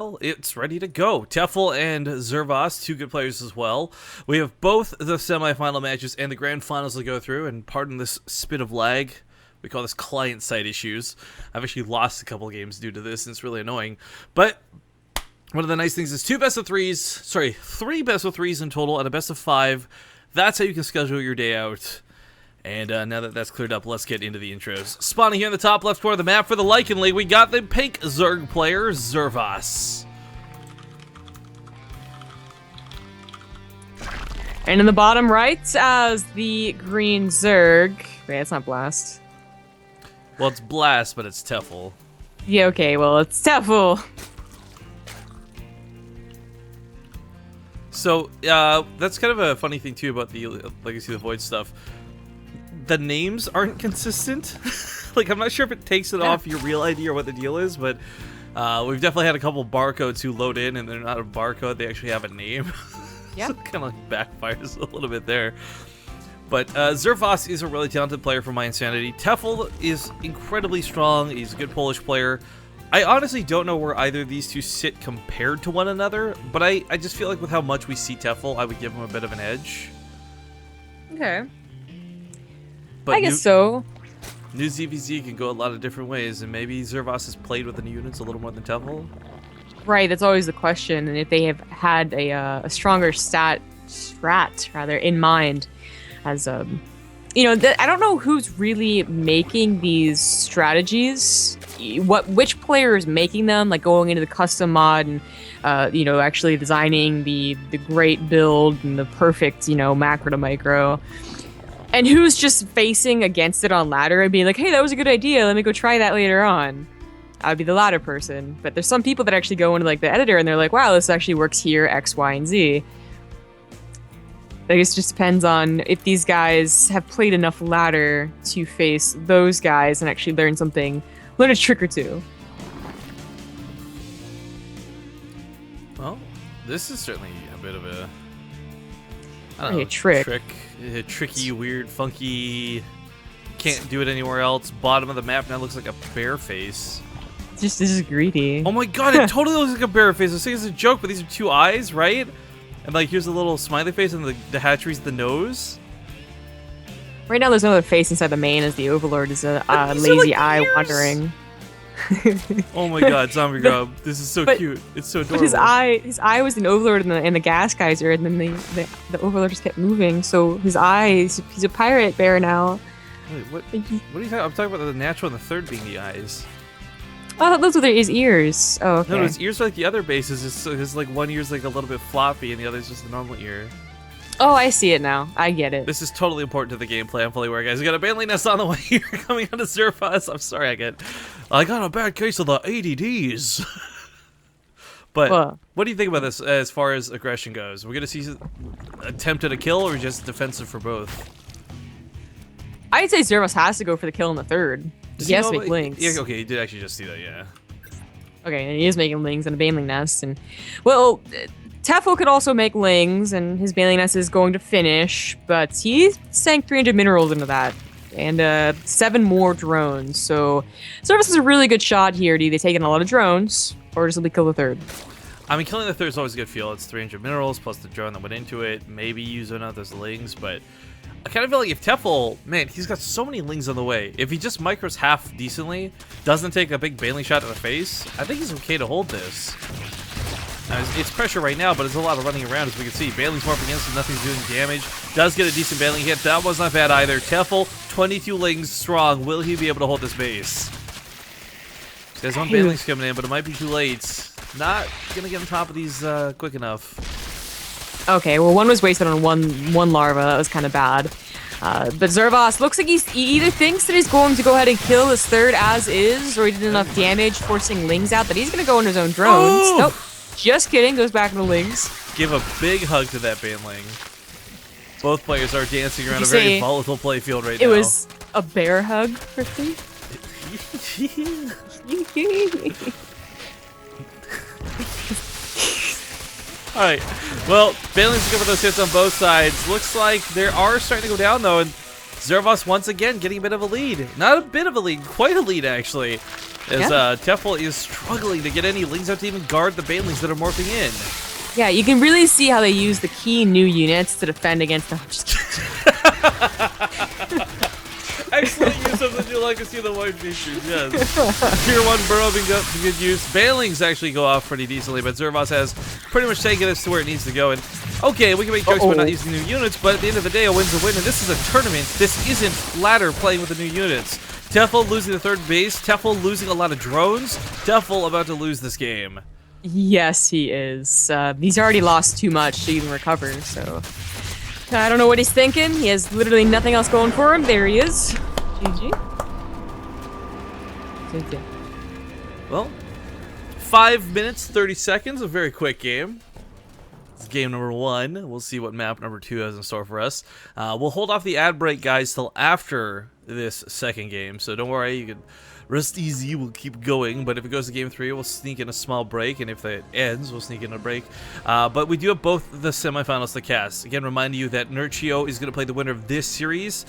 It's ready to go. Tefel and Zervas, two good players as well. We have both the semifinal matches and the grand finals to go through, and pardon this spit of lag. We call this client-side issues. I've actually lost a couple of games due to this, and it's really annoying. But one of the nice things is three best of threes in total, and a best of 5. That's how you can schedule your day out. And now that that's cleared up, let's get into the intros. Spawning here in the top left corner of the map for the Lycan League, we got the pink Zerg player, Zervas. And in the bottom right, as the green Zerg. Wait, it's not Blast. Well, it's Blast, but it's Tefel. Yeah, okay, well, it's Tefel. So, that's kind of a funny thing, too, about the Legacy of the Void stuff. The names aren't consistent. Like, I'm not sure if it takes it off your real ID or what the deal is, but we've definitely had a couple barcodes who load in and they're not a barcode, they actually have a name. Yeah. So it kind of like backfires a little bit there. But Zervas is a really talented player for my insanity. Tefel is incredibly strong. He's a good Polish player. I honestly don't know where either of these two sit compared to one another, but I just feel like with how much we see Tefel, I would give him a bit of an edge. Okay. But I guess so. New ZvZ can go a lot of different ways, and maybe Zervas has played with the new units a little more than Tefel. Right, that's always the question. And if they have had a stronger strat rather in mind, as you know, I don't know who's really making these strategies. Which player is making them? Like going into the custom mod and you know, actually designing the great build and the perfect, you know, macro to micro. And who's just facing against it on ladder and being like, hey, that was a good idea, let me go try that later on. I would be the latter person. But there's some people that actually go into like the editor and they're like, wow, this actually works here, X, Y, and Z. I guess it just depends on if these guys have played enough ladder to face those guys and actually learn a trick or two. Well, this is certainly a bit of a... A trick. Tricky, weird, funky. Can't do it anywhere else. Bottom of the map now looks like a bear face. This is greedy. Oh my god, it totally looks like a bear face. I was thinking it's a joke, but these are two eyes, right? And like, here's a little smiley face, and the hatchery's the nose. Right now, there's another face inside the main, as the Overlord is a lazy eye wandering. Oh my god, Zombie Grub. This is so cute. It's so adorable. But his eye was an Overlord in the gas geyser, and then the Overlord just kept moving. So his eyes, he's a pirate bear now. Wait, what are you talking? I'm talking about the natural and the third being the eyes. Oh, those are his ears. Oh, okay. No, his ears are like the other bases. His like one ear's like a little bit floppy, and the other's just a normal ear. Oh, I see it now. I get it. This is totally important to the gameplay. I'm fully aware, guys. We got a Banley Nest on the way here coming on to Zervas. I'm sorry, I got a bad case of the ADDs. But what do you think about this as far as aggression goes? We're gonna see attempted a kill or just defensive for both? I'd say Zervas has to go for the kill in the third. He has to make links. Yeah, okay, you did actually just see that, yeah. Okay, and he is making lings and a Baneling Nest, and well, Tefel could also make lings, and his Baneling Nest is going to finish, but he sank 300 minerals into that, and 7 more drones. So Zervas is a really good shot here. Do they take in a lot of drones, or does he kill the third? I mean, killing the third is always a good feel. It's 300 minerals plus the drone that went into it. Maybe use one of those lings, but I kind of feel like if Tefel, man, he's got so many lings on the way. If he just micros half decently, doesn't take a big Baneling shot to the face, I think he's okay to hold this. Now, it's pressure right now, but there's a lot of running around, as we can see. Bailey's morphing against him, nothing's doing damage. Does get a decent Baneling hit. That was not bad either. Tefel, 22 lings strong. Will he be able to hold this base? There's one Baneling's coming in, but it might be too late. Not gonna get on top of these quick enough. Okay, well, one was wasted on one larva. That was kind of bad. But Zervas looks like he either thinks that he's going to go ahead and kill his third as is, or he did enough damage forcing lings out that he's going to go into his own drones. Oh! Nope. Just kidding. Goes back into lings. Give a big hug to that Baneling. Both players are dancing around a very volatile playfield right now. It was a bear hug, Christy? Alright, well, Baneling's looking for those hits on both sides. Looks like they are starting to go down, though, and Zervas once again getting a bit of a lead. Not a bit of a lead, quite a lead, actually. As Tefel is struggling to get any lings out to even guard the banelings that are morphing in. Yeah, you can really see how they use the key new units to defend against them. Excellent use of the new legacy of the white features, yes. Tier 1 burrow being up to good use. Banelings actually go off pretty decently, but Zervas has pretty much taken us to where it needs to go. And okay, we can make jokes about not using new units, but at the end of the day, a win's a win, and this is a tournament. This isn't ladder playing with the new units. Tefel losing the third base, Tefel losing a lot of drones, Tefel about to lose this game. Yes, he is. He's already lost too much to even recover, so... I don't know what he's thinking. He has literally nothing else going for him. There he is. GG. Well, 5 minutes, 30 seconds, a very quick game. It's game number 1. We'll see what map number 2 has in store for us. We'll hold off the ad break, guys, till after this second game, so don't worry, you can rest easy, we'll keep going, but if it goes to game 3, we'll sneak in a small break, and if it ends, we'll sneak in a break. But we do have both the semifinals to cast. Again, reminding you that Nurchio is going to play the winner of this series,